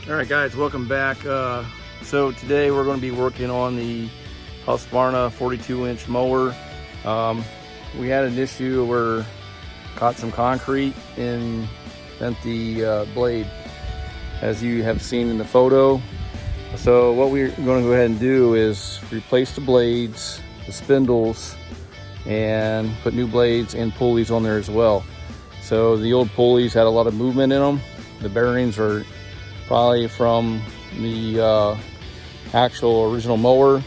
Alright guys, welcome back. So today we're going to be working on the Husqvarna 42-inch mower. We had an issue where caught some concrete and bent the blade, as you have seen in the photo. So what we're going to go ahead and do is replace the blades, the spindles, and put new blades and pulleys on there as well. So the old pulleys had a lot of movement in them. The bearings are probably from the actual original mower.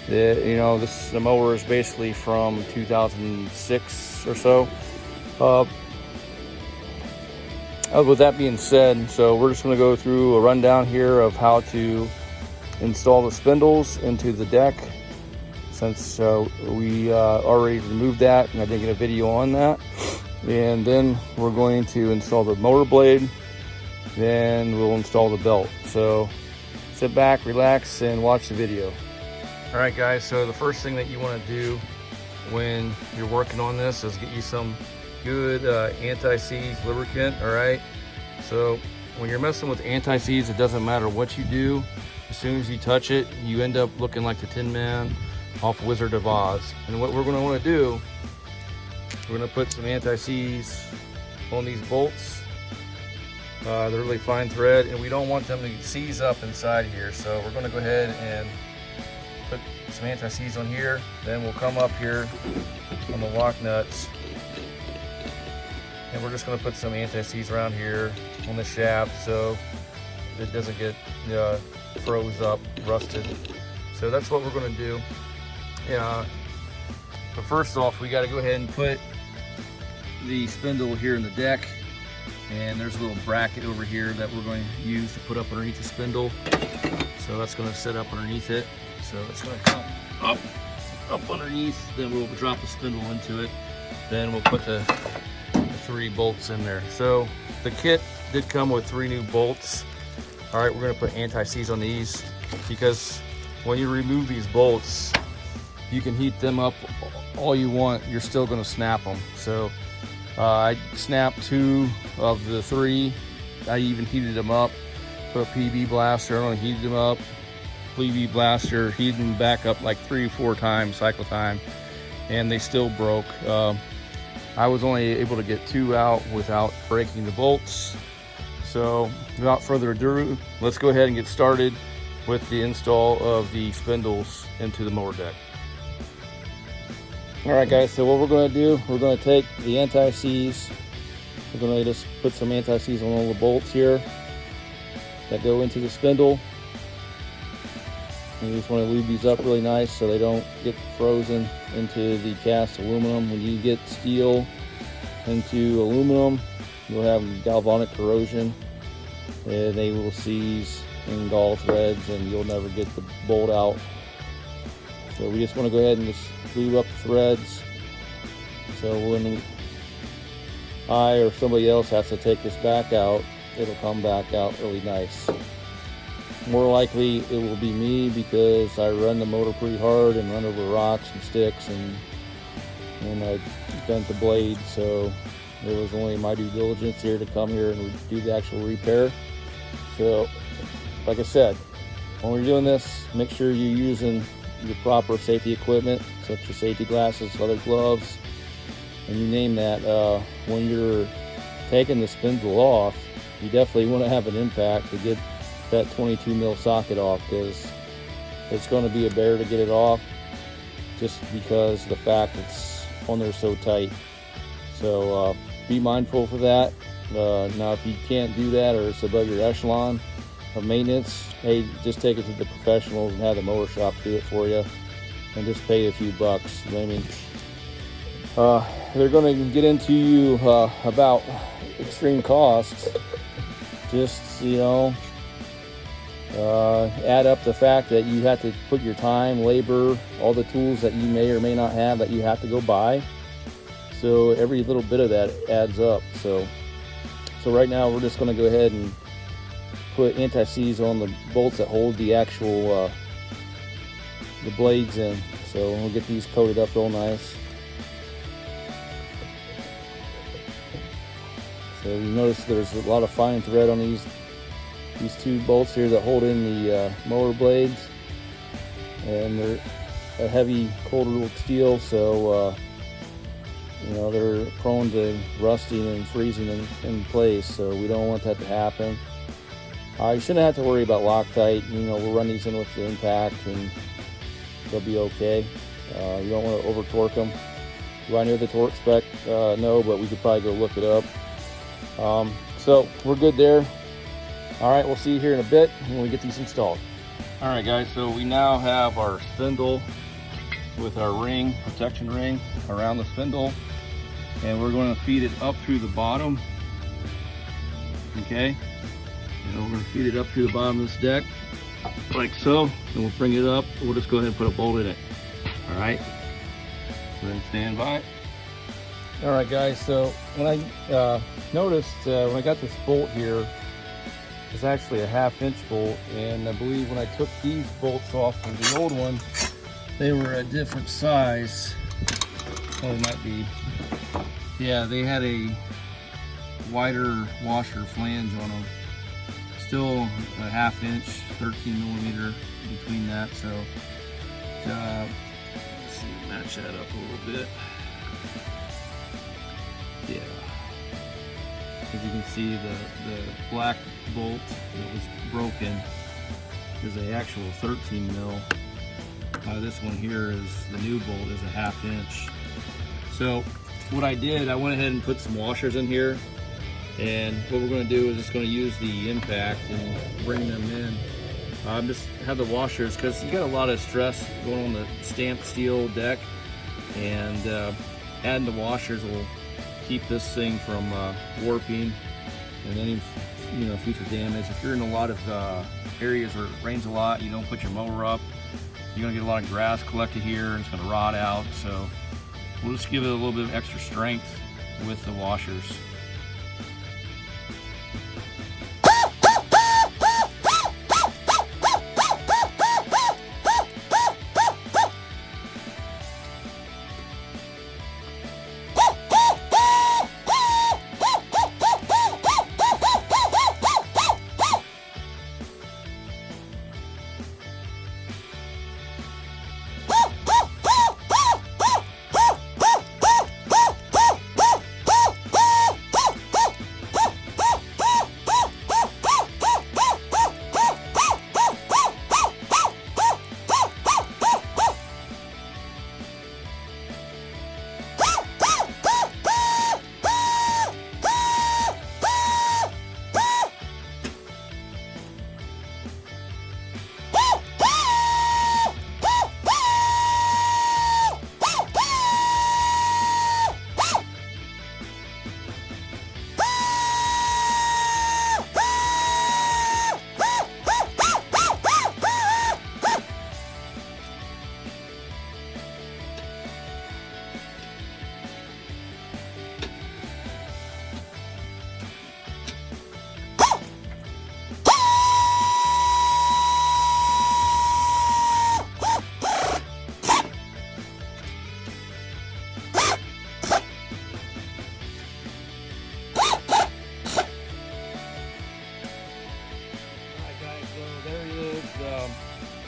The mower is basically from 2006 or so. With that being said, so we're just going to go through a rundown here of how to install the spindles into the deck, since we already removed that and I didn't get a video on that. And then we're going to install the mower blade, then we'll install the belt. So sit back, relax, and watch the video. All right guys, so the first thing that you want to do when you're working on this is get you some good anti-seize lubricant. All right, so when you're messing with anti-seize, it doesn't matter what you do. As soon as you touch it, you end up looking like the Tin Man off Wizard of Oz. And what we're going to want to do, we're going to put some anti-seize on these bolts. They're really fine thread, and we don't want them to seize up inside here. So we're going to go ahead and put some anti-seize on here. Then we'll come up here on the lock nuts, and we're just going to put some anti-seize around here on the shaft so it doesn't get froze up, rusted. So that's what we're going to do. But first off, we got to go ahead and put the spindle here in the deck. And there's a little bracket over here that we're going to use to put up underneath the spindle. So that's going to sit up underneath it. So it's going to come up underneath. Then we'll drop the spindle into it. Then we'll put the 3 bolts in there. So the kit did come with 3 new bolts. All right, we're going to put anti-seize on these, because when you remove these bolts, you can heat them up all you want. You're still going to snap them. So I snapped 2 of the 3. I even heated them up, put a PB blaster on, heated them up, PB blaster, heated them back up like 3 or 4 times, cycle time, and they still broke. I was only able to get 2 out without breaking the bolts. So without further ado, let's go ahead and get started with the install of the spindles into the mower deck. All right guys, so what we're going to do, we're going to take the anti-seize, we're going to just put some anti-seize on all the bolts here that go into the spindle. And you just want to lube these up really nice so they don't get frozen into the cast aluminum. When you get steel into aluminum, you'll have galvanic corrosion, and they will seize and gall threads, and you'll never get the bolt out. So we just want to go ahead and just lube up the threads, so when I or somebody else has to take this back out, it'll come back out really nice. More likely it will be me, because I run the motor pretty hard and run over rocks and sticks, and I bent the blade, so it was only my due diligence here to come here and do the actual repair. So like I said, when we're doing this, make sure you're using your proper safety equipment, such as safety glasses, leather gloves, and you name that. When you're taking the spindle off, you definitely want to have an impact to get that 22 mil socket off, because it's going to be a bear to get it off, just because the fact it's on there so tight. So be mindful for that. Now if you can't do that, or it's above your echelon of maintenance, hey, just take it to the professionals and have the mower shop do it for you, and just pay a few bucks. I mean, they're going to get into you about extreme costs. Just, add up the fact that you have to put your time, labor, all the tools that you may or may not have that you have to go buy. So every little bit of that adds up. So right now we're just going to go ahead and put anti-seize on the bolts that hold the actual the blades in. So we'll get these coated up real nice. So you notice there's a lot of fine thread on these these two bolts here that hold in the mower blades, and they're a heavy cold rolled steel, so you know, they're prone to rusting and freezing in place, so we don't want that to happen. You shouldn't have to worry about Loctite. You know, we'll run these in with the impact and they'll be okay. You don't want to over torque them. Do I know the torque spec? No, but we could probably go look it up. So we're good there. All right, we'll see you here in a bit when we get these installed. All right, guys, so we now have our spindle with our ring, protection ring around the spindle, and we're going to feed it up through the bottom. Okay, and we're going to feed it up through the bottom of this deck like so, and we'll bring it up. We'll just go ahead and put a bolt in it. All right, then stand by. All right, guys, so when I noticed when I got this bolt here, it's actually a 1/2 inch bolt, and I believe when I took these bolts off of the old one, they were a different size. Oh, it might be. Yeah, they had a wider washer flange on them. Still a 1/2 inch, 13 millimeter between that. So let's see, match that up a little bit. Yeah. As you can see, the black bolt that was broken is an actual 13 mil. This one here is the new bolt, is a 1/2 inch. So what I did, I went ahead and put some washers in here, and what we're going to do is just going to use the impact and bring them in. Just have the washers, because you got a lot of stress going on the stamped steel deck, and adding the washers will keep this thing from warping and any future damage. If you're in a lot of areas where it rains a lot, you don't put your mower up, you're going to get a lot of grass collected here and it's going to rot out. So we'll just give it a little bit of extra strength with the washers.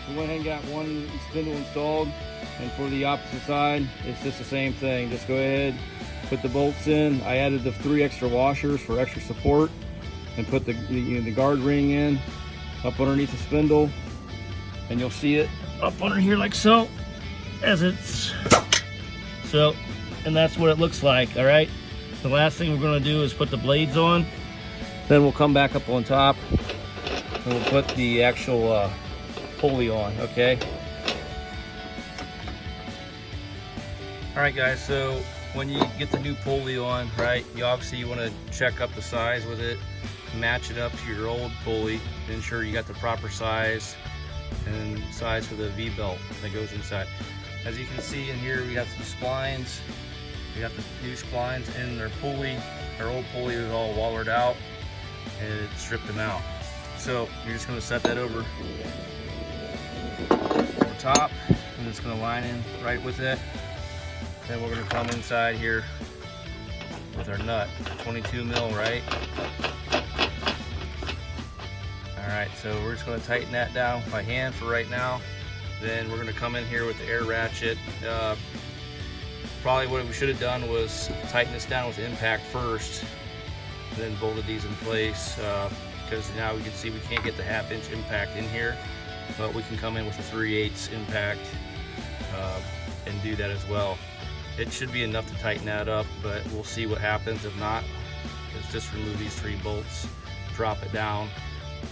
We went ahead and got one spindle installed, and for the opposite side, it's just the same thing. Just go ahead, put the bolts in. I added the 3 extra washers for extra support, and put the guard ring in up underneath the spindle, and you'll see it up under here like so, and that's what it looks like. All right, the last thing we're going to do is put the blades on, then we'll come back up on top and we'll put the actual pulley on. Okay, all right guys, so when you get the new pulley on, right, you obviously want to check up the size with it, match it up to your old pulley, ensure you got the proper size and size for the V-belt that goes inside. As you can see in here, we got some splines. We got the new splines in their pulley. Our old pulley was all wallered out and it stripped them out. So you're just going to set that over top, and it's going to line in right with it. Then we're going to come inside here with our nut, 22 mil, right? All Alright, so we're just going to tighten that down by hand for right now. Then we're going to come in here with the air ratchet. Probably what we should have done was tighten this down with the impact first, then bolted these in place, because now we can see we can't get the 1/2 inch impact in here, but we can come in with a 3/8 impact and do that as well. It should be enough to tighten that up, but we'll see what happens. If not, let's just remove these 3 bolts, drop it down,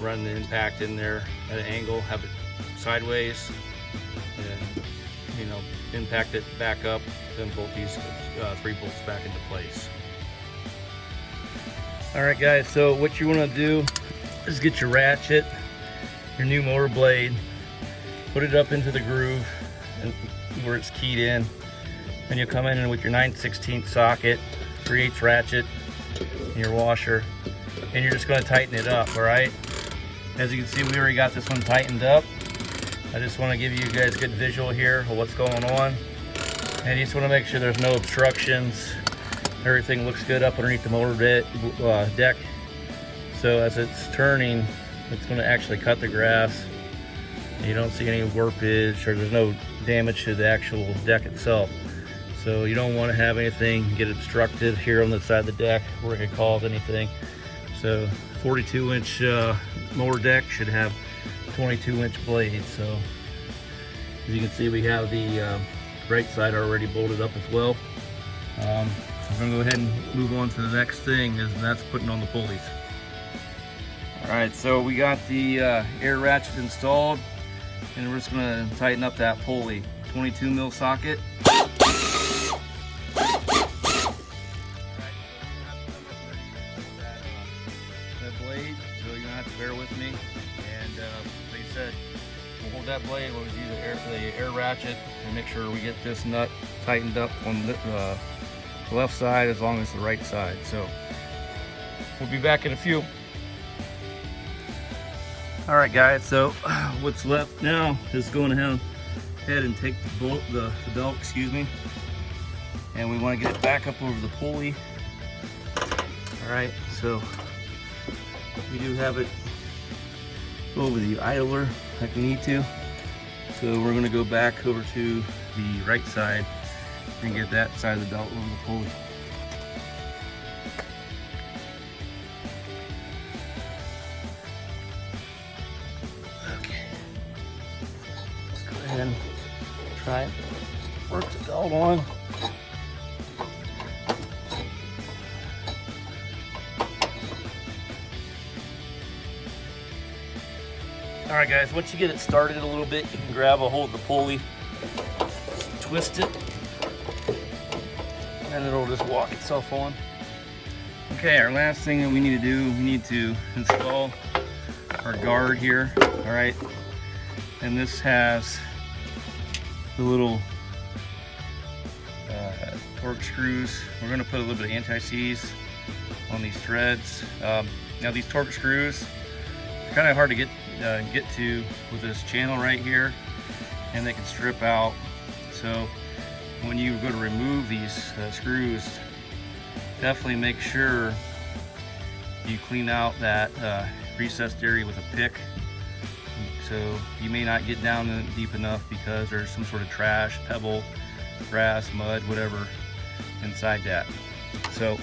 run the impact in there at an angle, have it sideways, and impact it back up, then bolt these 3 bolts back into place. Alright guys, so what you want to do is get your ratchet, your new mower blade, put it up into the groove and where it's keyed in. Then you'll come in with your 9/16 socket, 3/8 ratchet, and your washer, and you're just going to tighten it up. Alright, as you can see, we already got this one tightened up. I just want to give you guys a good visual here of what's going on, and you just want to make sure there's no obstructions. Everything looks good up underneath the mower deck, so as it's turning, it's going to actually cut the grass. You don't see any warpage, or there's no damage to the actual deck itself. So you don't want to have anything get obstructed here on the side of the deck where it could cause anything. So 42-inch mower deck should have 22-inch blades. So as you can see, we have the right side already bolted up as well. We're going to go ahead and move on to the next thing, and that's putting on the pulleys. Alright, so we got the air ratchet installed, and we're just going to tighten up that pulley. 22 mil socket. Blade, so you're gonna have to bear with me. And like I said, we'll hold that blade. We'll use the air ratchet and make sure we get this nut tightened up on the left side as long as the right side. So we'll be back in a few. All right, guys. So what's left now is going ahead and take the belt, excuse me, and we want to get it back up over the pulley. All right, so we do have it over the idler like we need to. So we're going to go back over to the right side and get that side of the belt over the pulley. Okay. Let's go ahead and try and work the belt on. Alright guys, once you get it started a little bit, you can grab a hold of the pulley, twist it, and it'll just walk itself on. Okay, our last thing that we need to do, we need to install our guard here. Alright, and this has the little torque screws. We're going to put a little bit of anti-seize on these threads. Now these torque screws are kind of hard to get to with this channel right here, and they can strip out. So when you go to remove these screws, definitely make sure you clean out that recessed area with a pick. So you may not get down in deep enough because there's some sort of trash, pebble, grass, mud, whatever inside that. So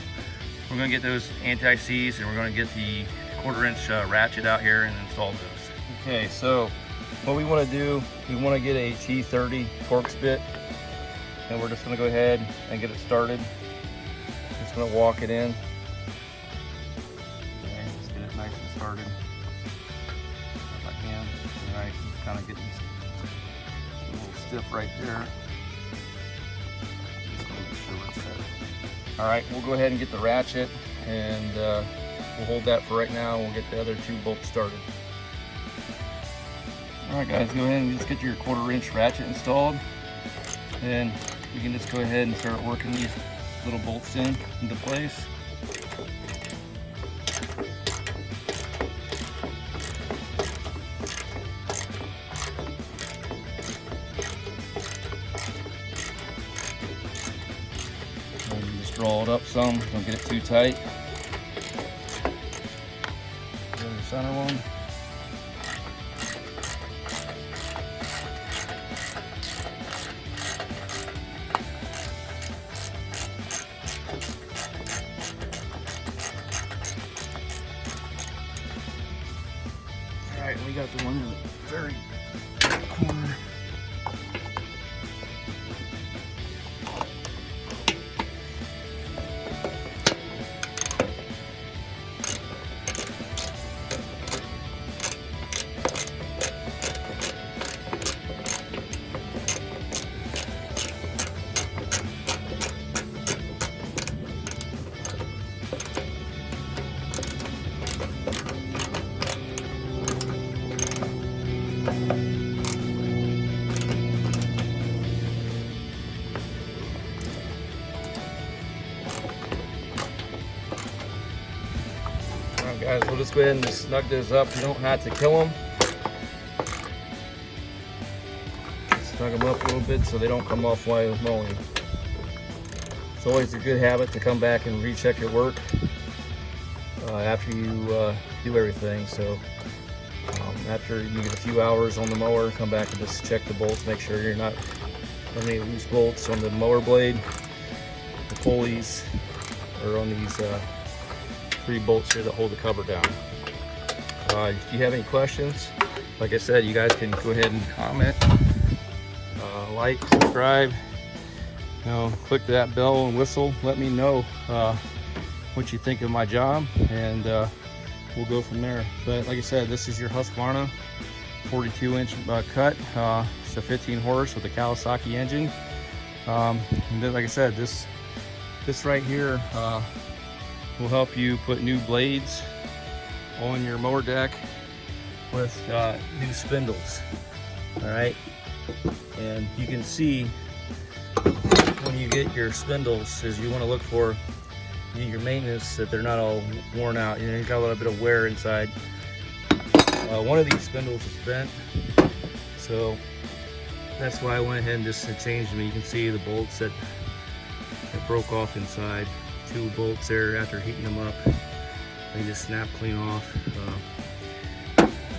we're going to get those anti-seize, and we're going to get the 1/4 inch ratchet out here and install those. Okay, so what we want to do, we want to get a T30 Torx bit, and we're just going to go ahead and get it started. Just going to walk it in and just get it nice and started. If I can, right, kind of getting a little stiff right there. Just going to make sure it's set. All right, we'll go ahead and get the ratchet, and we'll hold that for right now. We'll get the other 2 bolts started. Alright guys, go ahead and just get your 1/4 inch ratchet installed, and you can just go ahead and start working these little bolts into place. And just roll it up some, don't get it too tight. Go to the center one. we got the one in the very corner. Guys, we'll just go ahead and snug those up. You don't have to kill them. Snug them up a little bit so they don't come off while you're mowing. It's always a good habit to come back and recheck your work after you do everything. So after you get a few hours on the mower, come back and just check the bolts, make sure you're not having any loose bolts on the mower blade, the pulleys, or on these 3 bolts here that hold the cover down. If you have any questions, like I said, you guys can go ahead and comment, like, subscribe, click that bell and whistle. Let me know what you think of my job, and we'll go from there. But like I said, this is your Husqvarna 42-inch cut. It's a 15 horse with a Kawasaki engine. And then, like I said, this right here will help you put new blades on your mower deck with new spindles. All right, and you can see when you get your spindles is you want to look for your maintenance, that they're not all worn out. You know, you've got a little bit of wear inside. One of these spindles is bent, so that's why I went ahead and just changed them. You can see the bolts that broke off inside. 2 bolts there after heating them up, they just snap clean off.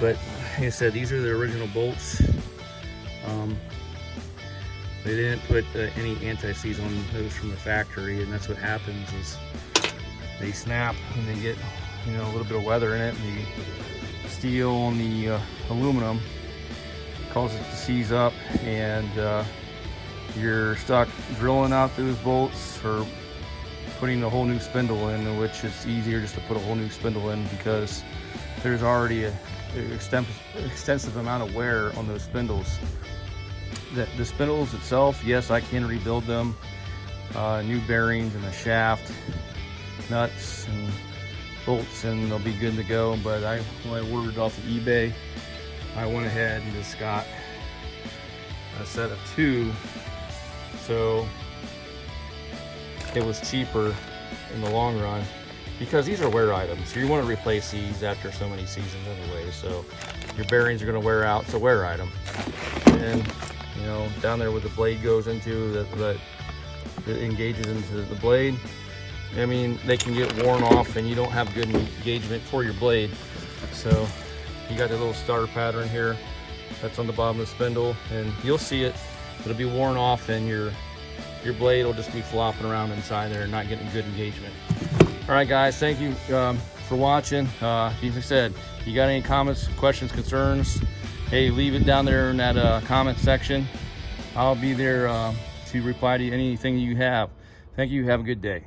But like I said, these are the original bolts. They didn't put any anti-seize on those from the factory, and that's what happens is they snap and they get a little bit of weather in it, and the steel and the aluminum causes it to seize up, and you're stuck drilling out those bolts or putting a whole new spindle in, which is easier just to put a whole new spindle in because there's already an extensive amount of wear on those spindles. The spindles itself, yes, I can rebuild them, new bearings in the shaft, nuts and bolts, and they'll be good to go. But when I ordered off of eBay, I went ahead and just got a set of 2, so it was cheaper in the long run because these are wear items. So you want to replace these after so many seasons anyway. So your bearings are going to wear out. It's a wear item. And down there where the blade goes into, that engages into the blade, I mean, they can get worn off and you don't have good engagement for your blade. So you got the little starter pattern here that's on the bottom of the spindle, and you'll see it. It'll be worn off and your blade will just be flopping around inside there and not getting good engagement. All right, guys, thank you for watching. Like I said, if you got any comments, questions, concerns, hey, leave it down there in that comment section. I'll be there to reply to anything you have. Thank you. Have a good day.